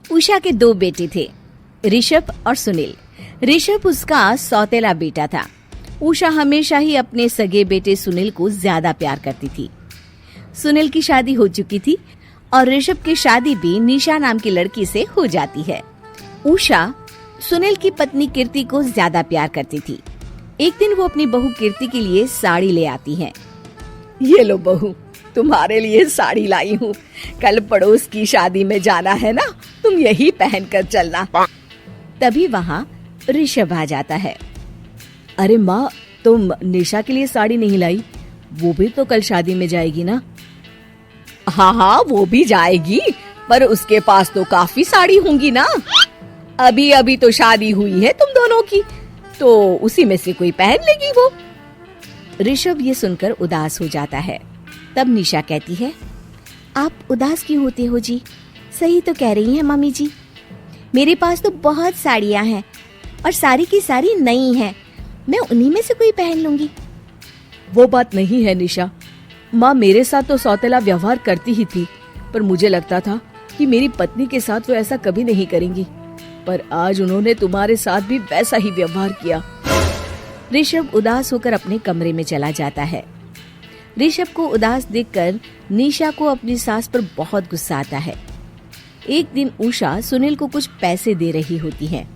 उषा के 2 बेटे थे, ऋषभ और सुनील। ऋषभ उसका सौतेला बेटा था। उषा हमेशा ही अपने सगे बेटे सुनील को ज्यादा प्यार करती थी। सुनील की शादी हो चुकी थी और ऋषभ की शादी भी निशा नाम की लड़की से हो जाती है। उषा सुनील की पत्नी कीर्ति को ज्यादा प्यार करती थी। एक दिन वो अपनी बहू कीर्ति के लिए साड़ी ले आती है। ये लो बहू, तुम्हारे लिए साड़ी लाई हूँ। कल पड़ोस की शादी में जाना है ना, तुम यही पहन कर चलना। तभी वहाँ ऋषभ आ जाता है। अरे माँ, तुम निशा के लिए साड़ी नहीं लाई? वो भी तो कल शादी में जाएगी ना? हाँ हाँ, वो भी जाएगी, पर उसके पास तो काफी साड़ी होंगी ना। अभी अभी तो शादी हुई है तुम दोनों की, तो उसी में से कोई पहन लेगी वो। ऋषभ ये सुनकर उदास हो जाता है। तब निशा कहती है, आप उदास क्यों होते हो जी? सही तो कह रही हैं मम्मी जी। मेरे पास तो बहुत साड़ियाँ हैं और सारी की सारी नई हैं। मैं उन्हीं में से कोई पहन लूंगी। वो बात नहीं है निशा। माँ मेरे साथ तो सौतेला व्यवहार करती ही थी, पर मुझे लगता था कि मेरी पत्नी के साथ वो ऐसा कभी नहीं करेंगी, पर आज उन्होंने तुम्हारे साथ भी वैसा ही व्यवहार किया। ऋषभ उदास होकर अपने कमरे में चला जाता है। ऋषभ को उदास देखकर निशा को अपनी सास पर बहुत गुस्सा आता है। एक दिन उषा सुनील को कुछ पैसे दे रही होती है।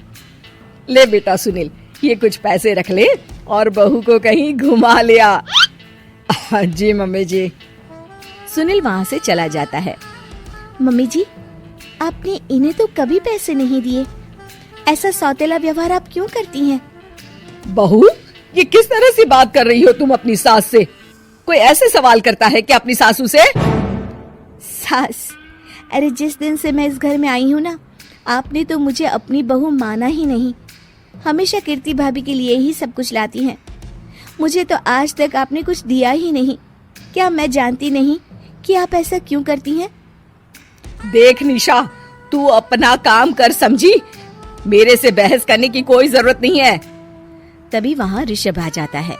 ले बेटा सुनील, ये कुछ पैसे रख ले और बहू को कहीं घुमा लिया। जी मम्मी जी। सुनील वहाँ से चला जाता है। मम्मी जी, आपने इन्हें तो कभी पैसे नहीं दिए। ऐसा सौतेला व्यवहार आप क्यों करती हैं? बहू, ये किस तरह से बात कर रही हो तुम अपनी सास से? कोई ऐसे सवाल करता है क्या अपनी सासू से? सास, अरे जिस दिन से मैं इस घर में आई हूँ ना, आपने तो मुझे अपनी बहू माना ही नहीं। हमेशा कीर्ति भाभी के लिए ही सब कुछ लाती हैं। मुझे तो आज तक आपने कुछ दिया ही नहीं। क्या मैं जानती नहीं कि आप ऐसा क्यों करती हैं? देख निशा, तू अपना काम कर, समझी? मेरे से बहस करने की कोई जरूरत नहीं है। तभी वहाँ ऋषभ आ जाता है।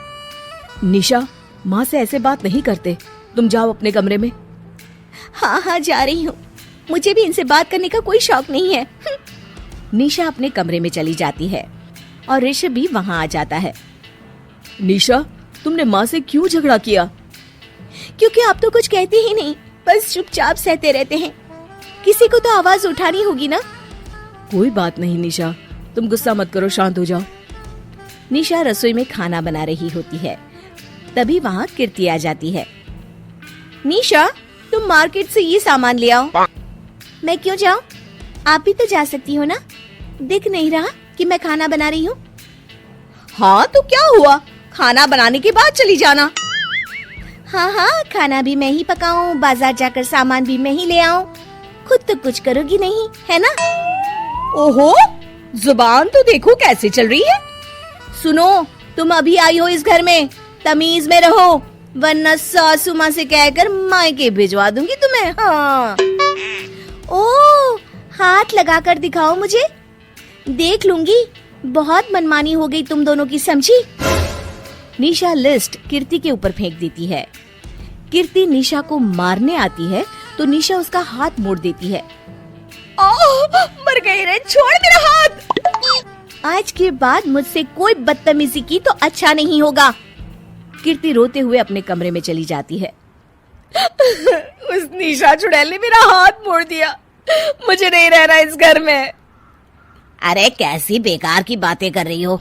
निशा, माँ से ऐसे बात नहीं करते। तुम जाओ अपने कमरे में। हाँ हाँ, जा रही हूँ। मुझे भी इनसे बात करने का कोई शौक नहीं है। निशा अपने कमरे में चली जाती है और ऋषभ भी वहाँ आ जाता है। निशा, तुमने माँ से क्यों झगड़ा किया? क्योंकि आप तो कुछ कहते ही नहीं, बस चुपचाप सहते रहते हैं। किसी को तो आवाज उठानी होगी ना। कोई बात नहीं निशा, तुम गुस्सा मत करो, शांत हो जाओ। निशा रसोई में खाना बना रही होती है। तभी वहाँ कीर्ति आ जाती है। निशा, तुम मार्केट से ये सामान ले आओ। मैं क्यों जाऊँ? आप भी तो जा सकती हो ना। दिख नहीं रहा कि मैं खाना बना रही हूँ? हाँ तो क्या हुआ, खाना बनाने के बाद चली जाना। हाँ हाँ, खाना भी मैं ही पकाऊं, बाजार जाकर सामान भी मैं ही ले आऊं। खुद तो कुछ करोगी नहीं, है ना? ओहो, जुबान तो देखो कैसे चल रही है। सुनो, तुम अभी आई हो इस घर में, तमीज में रहो, वरना सासू माँ से कहकर मायके भिजवा दूंगी तुम्हें। हाँ। ओह, हाथ लगाकर दिखाओ मुझे, देख लूंगी। बहुत मनमानी हो गई तुम दोनों की, समझी? निशा लिस्ट कीर्ति के ऊपर फेंक देती है। कीर्ति निशा को मारने आती है तो निशा उसका हाथ मोड़ देती है। मर गई रे, छोड़ मेरा हाथ। आज के बाद मुझसे कोई बदतमीजी की तो अच्छा नहीं होगा। कीर्ति रोते हुए अपने कमरे में चली जाती है। उस निशा चुड़ैल ने मेरा हाथ मोड़ दिया, मुझे नहीं रहना इस घर में। अरे कैसी बेकार की बातें कर रही हो?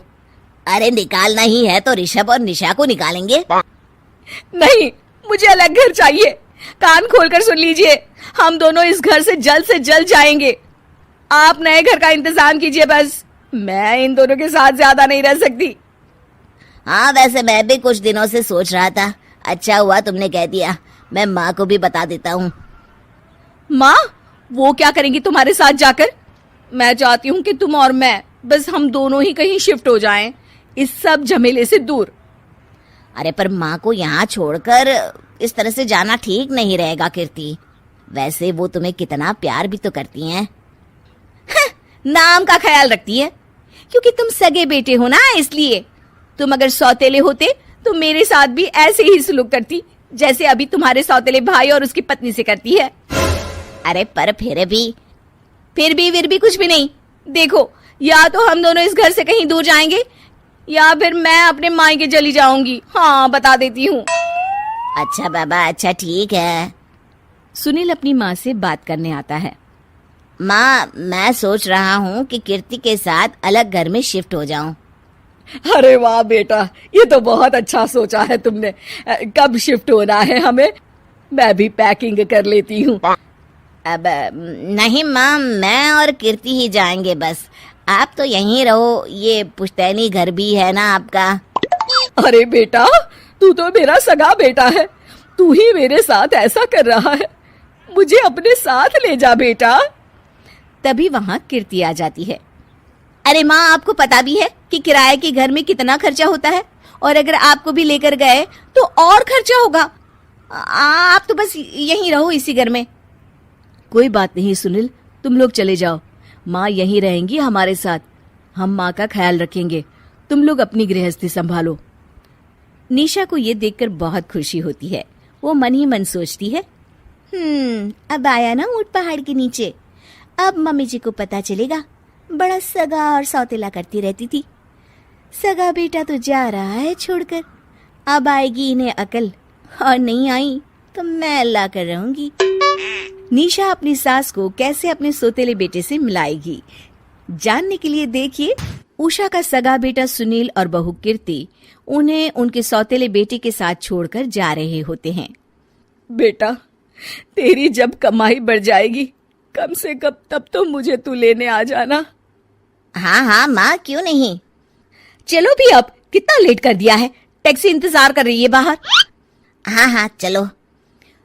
अरे निकालना ही है तो ऋषभ और निशा को निकालेंगे। नहीं, मुझे अलग घर चाहिए। कान खोलकर सुन लीजिए, हम दोनों इस घर से जल्द जाएंगे। आप नए घर का इंतजाम कीजिए बस। मैं इन दोनों के साथ ज्यादा नहीं रह सकती। हाँ, वैसे मैं भी कुछ दिनों से सोच रहा था। अच्छा हुआ तुमने कह दिया, मैं माँ को भी बता देता हूँ। माँ, वो क्या करेंगी तुम्हारे साथ जाकर? मैं चाहती हूँ कि तुम और मैं, बस हम दोनों ही कहीं शिफ्ट हो जाएं, इस सब झमेले से दूर। अरे पर माँ को यहाँ छोड़कर इस तरह से जाना ठीक नहीं रहेगा कीर्ति। वैसे वो तुम्हें कितना प्यार भी तो करती हैं। नाम का ख्याल रखती है, क्योंकि तुम सगे बेटे हो ना, इसलिए। तुम अगर सौतेले होते तो मेरे साथ भी ऐसे ही सलूक करती जैसे अभी तुम्हारे सौतेले भाई और उसकी पत्नी से करती है। अरे पर फिर भी फिर भी कुछ भी नहीं। देखो, या तो हम दोनों इस घर से कहीं दूर जाएंगे या फिर मैं अपने मायके चली जाऊंगी। हाँ, बता देती हूँ। अच्छा बाबा, अच्छा ठीक है। सुनील अपनी माँ से बात करने आता है। माँ, मैं सोच रहा हूँ कि कीर्ति के साथ अलग घर में शिफ्ट हो जाऊं। अरे वाह बेटा, ये तो बहुत अच्छा सोचा है तुमने। कब शिफ्ट होना है हमें? मैं भी पैकिंग कर लेती हूँ। अब नहीं माँ, मैं और कीर्ति ही जाएंगे बस। आप तो यहीं रहो, ये पुश्तैनी घर भी है ना आपका। अरे बेटा, तू तो मेरा सगा बेटा है, तू ही मेरे साथ ऐसा कर रहा है। मुझे अपने साथ ले जा बेटा। तभी वहाँ कीर्ति आ जाती है। अरे माँ, आपको पता भी है कि किराए के घर में कितना खर्चा होता है, और अगर आपको भी लेकर गए तो और खर्चा होगा। आप तो बस यहीं रहो इसी घर में। कोई बात नहीं सुनील, तुम लोग चले जाओ, माँ यहीं रहेंगी हमारे साथ। हम माँ का ख्याल रखेंगे, तुम लोग अपनी गृहस्थी संभालो। निशा को ये देखकर बहुत खुशी होती है। वो मन ही मन सोचती है, अब आया ना ऊंट पहाड़ के नीचे। अब मम्मी जी को पता चलेगा, बड़ा सगा और सौतेला करती रहती थी। सगा बेटा तो जा रहा है छोड़कर, अब आएगी इन्हें अकल, और नहीं आई तो मैं अल्लाह कर रहूंगी। निशा अपनी सास को कैसे अपने सौतेले बेटे से मिलाएगी, जानने के लिए देखिए उषा का सगा बेटा सुनील और बहू कीर्ति उन्हें उनके सौतेले बेटे के साथ छोड़कर जा रहे होते हैं। बेटा, तेरी जब कमाई बढ़ जाएगी, कम से कम तब तो मुझे तू लेने आ जाना। हाँ हाँ माँ, क्यों नहीं। चलो भी, अब कितना लेट कर दिया है, टैक्सी इंतजार कर रही है बाहर। हाँ हाँ चलो।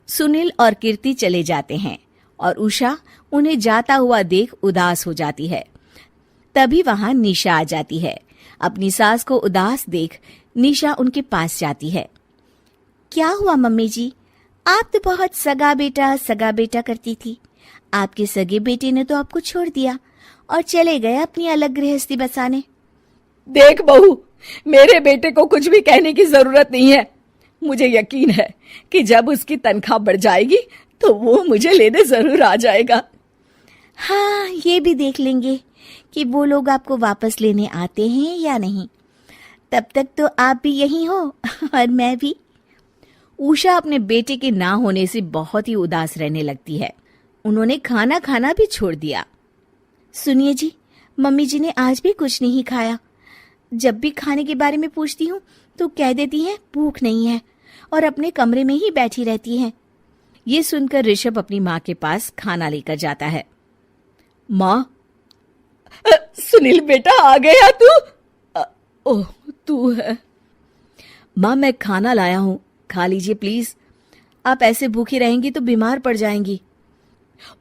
सुनील और कीर्ति चले जाते हैं और उषा उन्हें जाता हुआ देख उदास हो जाती है। तभी वहां निशा आ जाती है। अपनी सास को उदास देख निशा उनके पास जाती है। क्या हुआ मम्मी जी, आप तो बहुत सगा बेटा करती थी। आपके सगे बेटे ने तो आपको छोड़ दिया और चले गए अपनी अलग गृहस्थी बसाने। देख बहू, मेरे बेटे को कुछ भी कहने की जरूरत नहीं है। मुझे यकीन है कि जब उसकी तनख्वाह बढ़ जाएगी तो वो मुझे लेने जरूर आ जाएगा। हाँ, ये भी देख लेंगे कि वो लोग आपको वापस लेने आते हैं या नहीं। तब तक तो आप भी यहीं हो और मैं भी। उषा अपने बेटे के ना होने से बहुत ही उदास रहने लगती है। उन्होंने खाना खाना भी छोड़ दिया। सुनिए जी, मम्मी जी ने आज भी कुछ नहीं खाया। जब भी खाने के बारे में पूछती हूँ तो कह देती हैं भूख नहीं है, और अपने कमरे में ही बैठी रहती हैं। ये सुनकर ऋषभ अपनी माँ के पास खाना लेकर जाता है। माँ, सुनील बेटा आ गया तू? ओह, तू है। माँ, मैं खाना लाया हूँ, खा लीजिए प्लीज। आप ऐसे भूखी रहेंगी तो बीमार पड़ जाएंगी।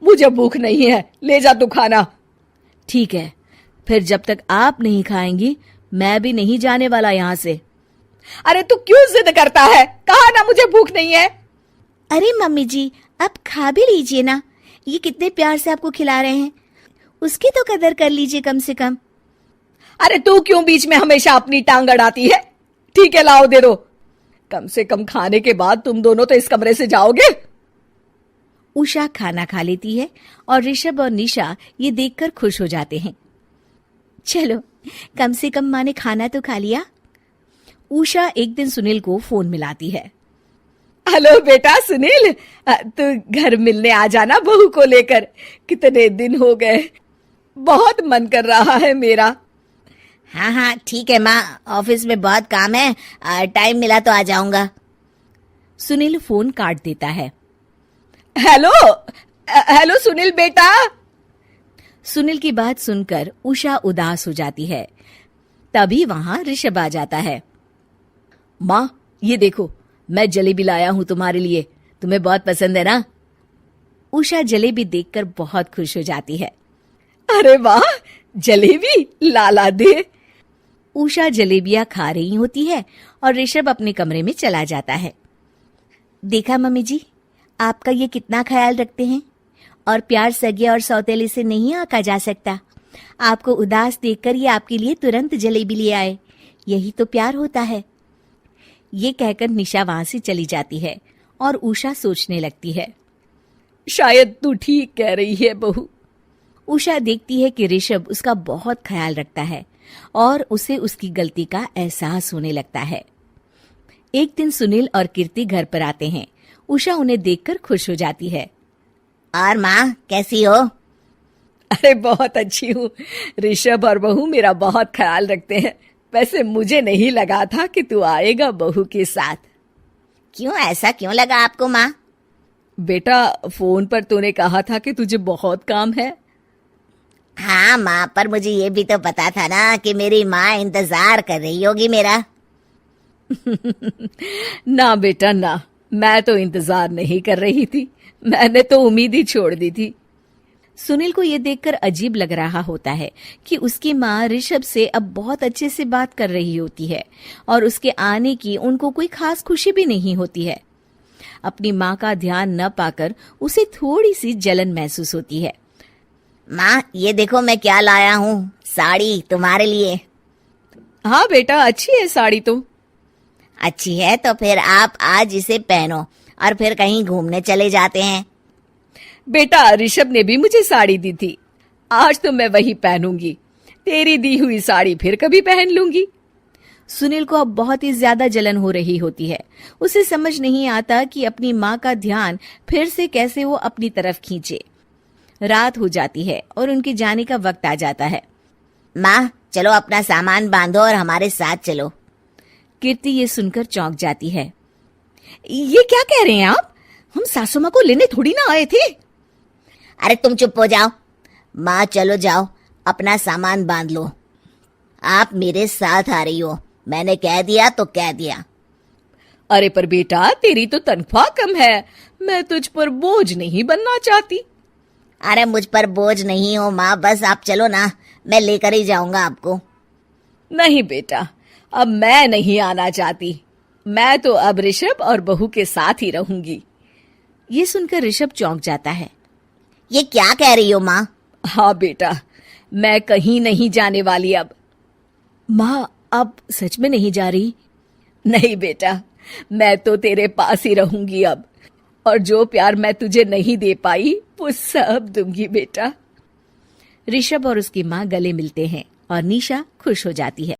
मुझे भूख नहीं है, ले जा तू खाना। ठीक है, फिर जब तक आप नहीं खाएंगी मैं भी नहीं जाने वाला यहाँ से। अरे तू क्यों जिद करता है? कहा ना मुझे भूख नहीं है। अरे मम्मी जी, आप खा भी लीजिए ना, ये कितने प्यार से आपको खिला रहे हैं, उसकी तो कदर कर लीजिए कम से कम। अरे तू क्यों बीच में हमेशा अपनी टांग अड़ाती है? ठीक है, लाओ दे दो। कम से कम खाने के बाद तुम दोनों तो इस कमरे से जाओगे। उषा खाना खा लेती है और ऋषभ और निशा ये देखकर खुश हो जाते हैं। चलो, कम से कम माँ ने खाना तो खा लिया। उषा एक दिन सुनील को फोन मिलाती है। हेलो बेटा सुनील, तू घर मिलने आ जाना बहू को लेकर। कितने दिन हो गए, बहुत मन कर रहा है मेरा। हाँ हाँ ठीक है माँ, ऑफिस में बहुत काम है, टाइम मिला तो आ जाऊंगा। सुनील फोन काट देता है। हेलो सुनील बेटा। सुनील की बात सुनकर उषा उदास हो जाती है। तभी वहां ऋषभ आ जाता है। माँ, ये देखो, मैं जलेबी लाया हूं तुम्हारे लिए, तुम्हें बहुत पसंद है ना? उषा जलेबी देखकर बहुत खुश हो जाती है। अरे वाह, जलेबी लाला दे। उषा जलेबियां खा रही होती है और ऋषभ अपने कमरे में चला जाता है। देखा मम्मी जी, आपका ये कितना ख्याल रखते हैं, और प्यार सगे और सौतेले से नहीं आका जा सकता। आपको उदास देखकर ये आपके लिए तुरंत जलेबी ले आए, यही तो प्यार होता है। ये कहकर निशा वहां से चली जाती है और उषा सोचने लगती है, शायद तू ठीक कह रही है बहू। उषा देखती है कि ऋषभ उसका बहुत ख्याल रखता है और उसे उसकी गलती का एहसास होने लगता है। एक दिन सुनील और कीर्ति घर पर आते हैं। उषा उन्हें देखकर खुश हो जाती है। और माँ कैसी हो? अरे बहुत अच्छी हूँ। ऋषभ और बहू मेरा बहुत ख्याल रखते हैं। वैसे मुझे नहीं लगा था कि तू आएगा बहू के साथ। क्यों, ऐसा क्यों लगा आपको माँ? बेटा, फोन पर तूने कहा था कि तुझे बहुत काम है। हाँ माँ, पर मुझे ये भी तो पता था ना कि मेरी माँ इंतजार कर रही होगी मेरा। ना बेटा ना, मैं तो इंतजार नहीं कर रही थी। मैंने तो उम्मीद ही छोड़ दी थी। सुनील को ये देखकर अजीब लग रहा होता है कि उसकी माँ ऋषभ से अब बहुत अच्छे से बात कर रही होती है और उसके आने की उनको कोई खास खुशी भी नहीं होती है। अपनी माँ का ध्यान न पाकर उसे थोड़ी सी जलन महसूस होती है। माँ ये देखो मैं क्या लाया हूँ, साड़ी तुम्हारे लिए। हाँ बेटा, अच्छी है साड़ी तो। अच्छी है तो फिर आप आज इसे पहनो और फिर कहीं घूमने चले जाते हैं। बेटा, ऋषभ ने भी मुझे साड़ी दी थी। आज तो मैं वही पहनूंगी। तेरी दी हुई साड़ी फिर कभी पहन लूंगी। सुनील को अब बहुत ही ज्यादा जलन हो रही होती है। उसे समझ नहीं आता कि अपनी माँ का ध्यान फिर से कैसे वो अपनी तरफ खींचे। रात हो जाती है और उनके जाने का वक्त आ जाता है। माँ चलो अपना सामान बांधो और हमारे साथ चलो। कीर्ति ये सुनकर चौंक जाती है। ये क्या कह रहे हैं आप? हम सासू माँ को लेने थोड़ी ना आए थे। अरे तुम चुप हो जाओ। माँ चलो जाओ, अपना सामान बांध लो। आप मेरे साथ आ रही हो, मैंने कह दिया तो कह दिया। अरे पर बेटा, तेरी तो तनख्वाह कम है। मैं तुझ पर बोझ नहीं बनना चाहती। अरे मुझ पर बोझ नहीं हो माँ, बस आप चलो ना, मैं लेकर ही जाऊंगा आपको। नहीं बेटा, अब मैं नहीं आना चाहती। मैं तो अब ऋषभ और बहू के साथ ही रहूंगी। ये सुनकर ऋषभ चौंक जाता है। ये क्या कह रही हो माँ? हाँ बेटा, मैं कहीं नहीं जाने वाली अब। माँ, अब सच में नहीं जा रही? नहीं बेटा, मैं तो तेरे पास ही रहूंगी अब। और जो प्यार मैं तुझे नहीं दे पाई वो सब दूंगी बेटा। ऋषभ और उसकी माँ गले मिलते हैं और निशा खुश हो जाती है।